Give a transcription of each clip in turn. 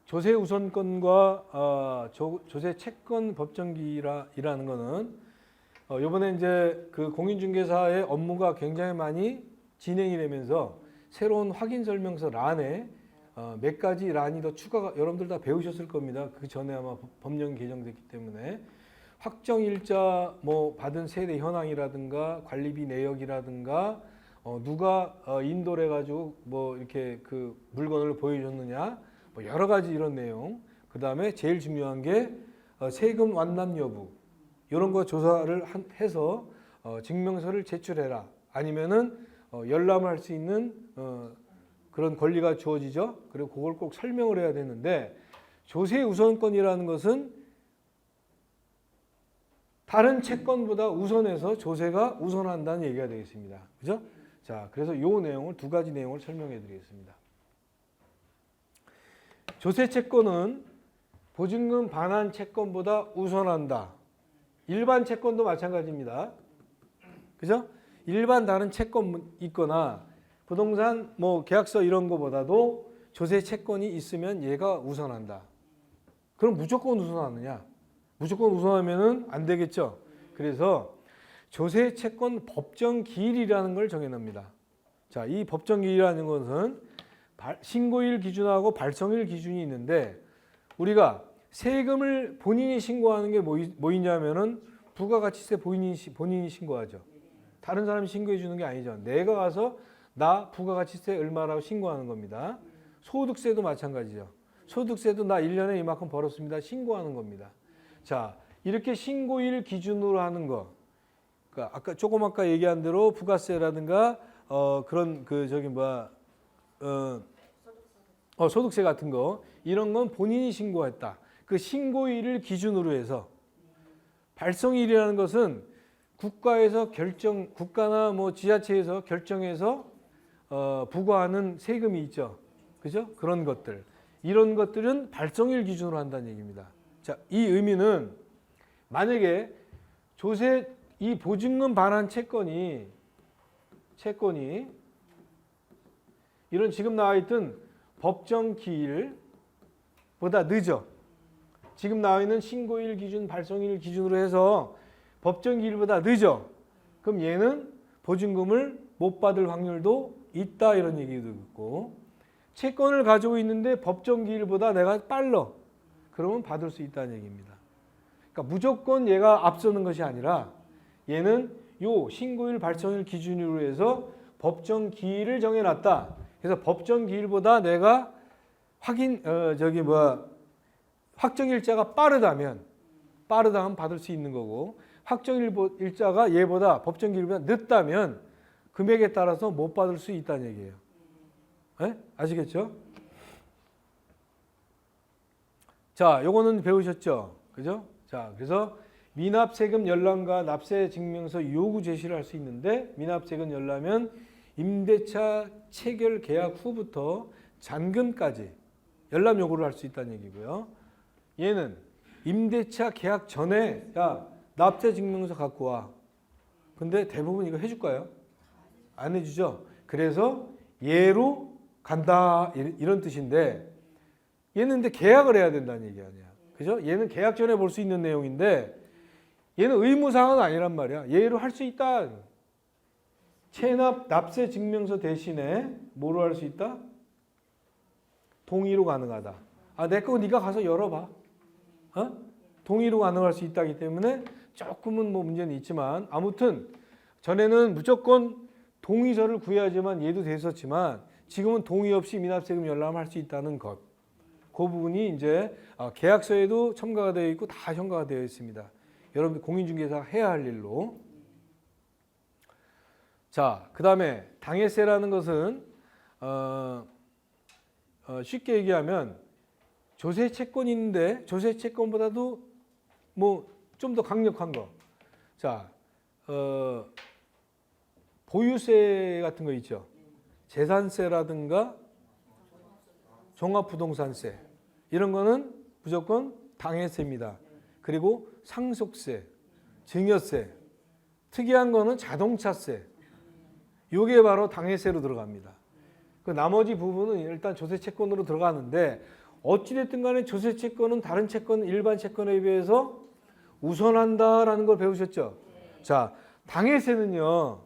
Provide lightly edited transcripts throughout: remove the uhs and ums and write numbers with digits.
조세 우선권과 조세 채권 법정기일이라는 거는 이번에 이제 그 공인중개사의 업무가 굉장히 많이 진행이 되면서 새로운 확인 설명서 란에 몇 가지 란이 더 추가가 여러분들 다 배우셨을 겁니다. 그 전에 아마 법령이 개정됐기 때문에 확정일자 뭐 받은 세대 현황이라든가 관리비 내역이라든가 누가 인도를 해가지고 뭐 이렇게 그 물건을 보여줬느냐 뭐 여러 가지 이런 내용. 그 다음에 제일 중요한 게 세금 완납 여부 이런 거 조사를 해서 증명서를 제출해라. 아니면은 열람을 할 수 있는 그런 권리가 주어지죠. 그리고 그걸 꼭 설명을 해야 되는데 조세 우선권이라는 것은 다른 채권보다 우선해서 조세가 우선한다는 얘기가 되겠습니다. 그죠? 자, 그래서 이 내용을 두 가지 내용을 설명해 드리겠습니다. 조세 채권은 보증금 반환 채권보다 우선한다. 일반 채권도 마찬가지입니다. 그죠? 일반 다른 채권 있거나 부동산 뭐 계약서 이런 거보다도 조세 채권이 있으면 얘가 우선한다. 그럼 무조건 우선하느냐? 무조건 우선하면은 안 되겠죠. 그래서 조세 채권 법정 기일이라는 걸 정해놓습니다. 자, 이 법정 기일이라는 것은 신고일 기준하고 발송일 기준이 있는데 우리가 세금을 본인이 신고하는 게 뭐 있냐면은 부가가치세 본인이 신고하죠. 다른 사람이 신고해 주는 게 아니죠. 내가 가서 나 부가가치세 얼마라고 신고하는 겁니다. 소득세도 마찬가지죠. 소득세도 나 1년에 이만큼 벌었습니다. 신고하는 겁니다. 자, 이렇게 신고일 기준으로 하는 거. 그러니까 아까 얘기한 대로 부가세라든가 그런 소득세 같은 거 이런 건 본인이 신고했다. 그 신고일을 기준으로 해서 발송일이라는 것은 국가나 뭐 지자체에서 결정해서 부과하는 세금이 있죠. 그죠? 그런 것들. 이런 것들은 발송일 기준으로 한다는 얘기입니다. 자, 이 의미는 만약에 조세 이 보증금 반환 채권이 이런 지금 나와 있던 법정 기일보다 늦어. 지금 나와 있는 신고일 기준, 발송일 기준으로 해서 법정 기일보다 늦어. 그럼 얘는 보증금을 못 받을 확률도 있다 이런 얘기도 있고 채권을 가지고 있는데 법정 기일보다 내가 빨라. 그러면 받을 수 있다는 얘기입니다. 그러니까 무조건 얘가 앞서는 것이 아니라 얘는 요 신고일 발송일 기준으로 해서 법정 기일을 정해놨다. 그래서 법정 기일보다 내가 확정일자가 빠르다면 받을 수 있는 거고 확정일자가 얘보다 법정 기일보다 늦다면 금액에 따라서 못 받을 수 있다는 얘기예요. 네? 아시겠죠? 자, 요거는 배우셨죠? 그죠? 자, 그래서 미납세금 열람과 납세증명서 요구 제시를 할 수 있는데 미납세금 열람은 임대차 체결 계약 후부터 잔금까지 열람 요구를 할 수 있다는 얘기고요. 얘는 임대차 계약 전에 야 납세증명서 갖고 와. 근데 대부분 이거 해줄까요? 안 해주죠. 그래서 얘로 간다 이런 뜻인데 얘는 근데 계약을 해야 된다는 얘기 아니야. 그죠? 얘는 계약 전에 볼 수 있는 내용인데 얘는 의무사항은 아니란 말이야. 얘로 할 수 있다. 체납 납세 증명서 대신에 뭐로 할 수 있다? 동의로 가능하다. 아, 내 거 네가 가서 열어봐. 동의로 가능할 수 있다기 때문에 조금은 뭐 문제는 있지만 아무튼 전에는 무조건 동의서를 구해야지만 얘도 됐었지만 지금은 동의 없이 미납세금 열람할 수 있다는 것. 그 부분이 이제 계약서에도 첨가가 되어 있고 다 첨가가 되어 있습니다. 여러분들 공인중개사가 해야 할 일로. 자, 그 다음에 당해세라는 것은 쉽게 얘기하면 조세 채권이 있는데 조세 채권보다도 뭐 좀 더 강력한 거. 자, 보유세 같은 거 있죠. 재산세라든가 종합부동산세 이런 거는 무조건 당해세입니다. 그리고 상속세, 증여세, 특이한 거는 자동차세. 이게 바로 당해세로 들어갑니다. 그 나머지 부분은 일단 조세 채권으로 들어가는데 어찌됐든 간에 조세 채권은 다른 채권, 일반 채권에 비해서 우선한다라는 걸 배우셨죠? 자, 당해세는요.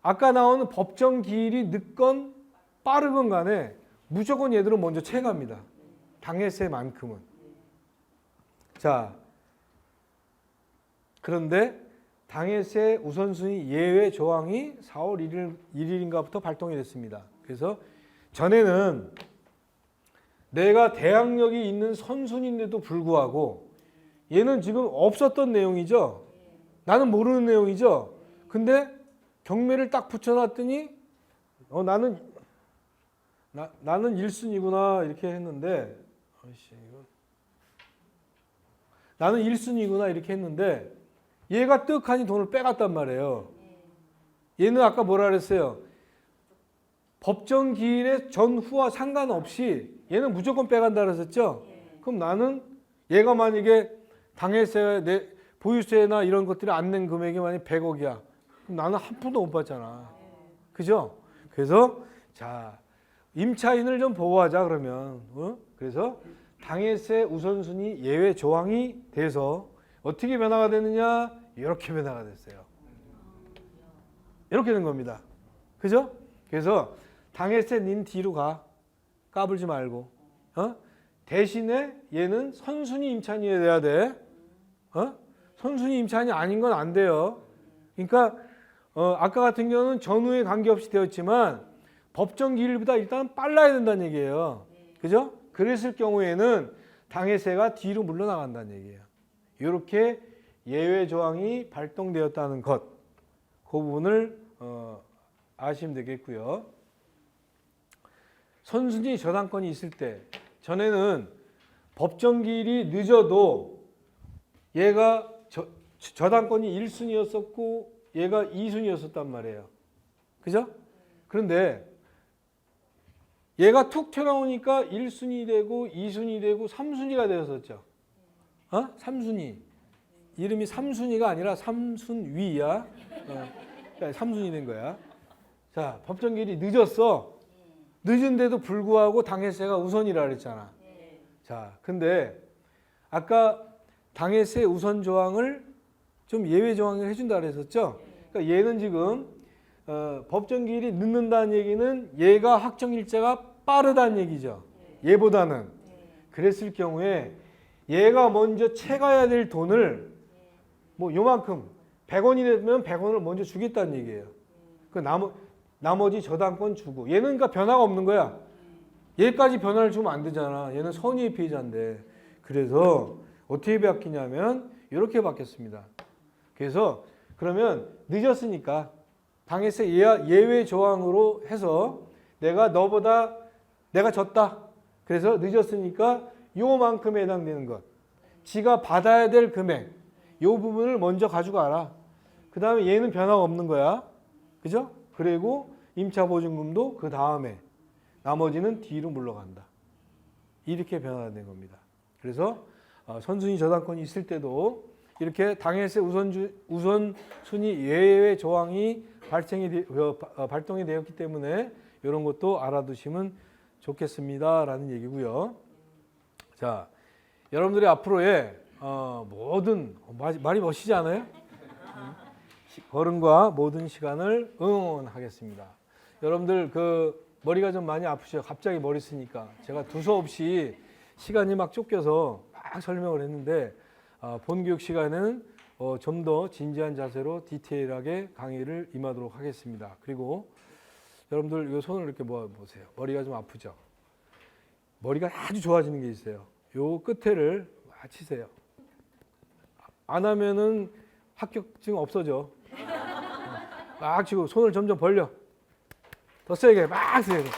아까 나오는 법정 기일이 늦건 빠르건 간에 무조건 얘들은 먼저 체감합니다. 당해세만큼은. 자, 그런데 당해세 우선순위 예외 조항이 4월 1일인가부터 발동이 됐습니다. 그래서 전에는 내가 대항력이 있는 선순위인데도 불구하고 얘는 지금 없었던 내용이죠. 나는 모르는 내용이죠. 근데 경매를 딱 붙여놨더니 나는 1순위구나 이렇게 했는데 나는 1순위구나 이렇게 했는데 얘가 떡하니 돈을 빼갔단 말이에요. 얘는 아까 뭐라 그랬어요? 법정 기일의 전후와 상관없이 얘는 무조건 빼간다 그랬었죠? 그럼 나는 얘가 만약에 당해세, 보유세나 이런 것들이 안 낸 금액이 만약에 100억이야. 그럼 나는 한 푼도 못 받잖아. 그죠? 그래서 자 임차인을 좀 보호하자 그러면. 그래서 당해세 우선순위 예외 조항이 돼서 어떻게 변화가 되느냐? 이렇게 변화가 됐어요. 이렇게 된 겁니다. 그죠? 그래서 당해세 닌 뒤로 가. 까불지 말고. 대신에 얘는 선순위 임차인이 돼야 돼. 선순위 임차인이 아닌 건 안 돼요. 그러니까 아까 같은 경우는 전후에 관계없이 되었지만 법정 기일보다 일단 빨라야 된다는 얘기예요. 그죠? 그랬을 경우에는 당해세가 뒤로 물러나간다는 얘기예요. 이렇게 예외 조항이 발동되었다는 것, 그 부분을 아시면 되겠고요. 선순위 저당권이 있을 때 전에는 법정 기일이 늦어도 얘가 저당권이 1순위였었고 얘가 2순위였었단 말이에요. 그죠? 그런데 얘가 툭 튀어나오니까 1순위 되고 2순위 되고 3순위가 되었었죠. 3순위. 이름이 3순위가 아니라 3순위야. 그러니까 3순위 된 거야. 자, 법정 기일이 늦었어. 늦은데도 불구하고 당해세가 우선이라 그랬잖아. 자, 근데 아까 당해세 우선 조항을 좀 예외 조항을 해준다 그랬었죠. 그러니까 얘는 지금 법정 기일이 늦는다는 얘기는 얘가 확정일자가 빠르다는 얘기죠. 얘보다는. 그랬을 경우에 얘가 먼저 채가야 될 돈을 뭐 요만큼 100원이 되면 100원을 먼저 주겠다는 얘기예요. 그 나머지 저당권 주고 얘는 그러니까 변화가 없는 거야. 얘까지 변화를 주면 안 되잖아. 얘는 선의의 피해자인데. 그래서 어떻게 바뀌냐면 이렇게 바뀌었습니다. 그래서 그러면 늦었으니까 당해세 예외 조항으로 해서 내가 너보다 내가 졌다. 그래서 늦었으니까 요만큼에 해당되는 것. 지가 받아야 될 금액. 요 부분을 먼저 가져가라. 그 다음에 얘는 변화가 없는 거야. 그죠? 그리고 임차보증금도 그 다음에 나머지는 뒤로 물러간다. 이렇게 변화가 된 겁니다. 그래서 선순위 저당권이 있을 때도 이렇게 당해세 우선순위 예외 조항이 발동이 되었기 때문에 이런 것도 알아두시면 좋겠습니다. 라는 얘기고요. 자, 여러분들이 앞으로의 모든 말이 멋지지 않아요? 걸음과 모든 시간을 응원하겠습니다. 여러분들 그 머리가 좀 많이 아프죠? 갑자기 머리 쓰니까 제가 두서없이 시간이 막 쫓겨서 막 설명을 했는데 본교육 시간에는 좀 더 진지한 자세로 디테일하게 강의를 임하도록 하겠습니다. 그리고 여러분들 이 손을 이렇게 모아보세요. 머리가 좀 아프죠? 머리가 아주 좋아지는 게 있어요. 요 끝에를 치세요. 안 하면은 합격증 없어져. 막 치고 손을 점점 벌려. 더 세게 막 세게.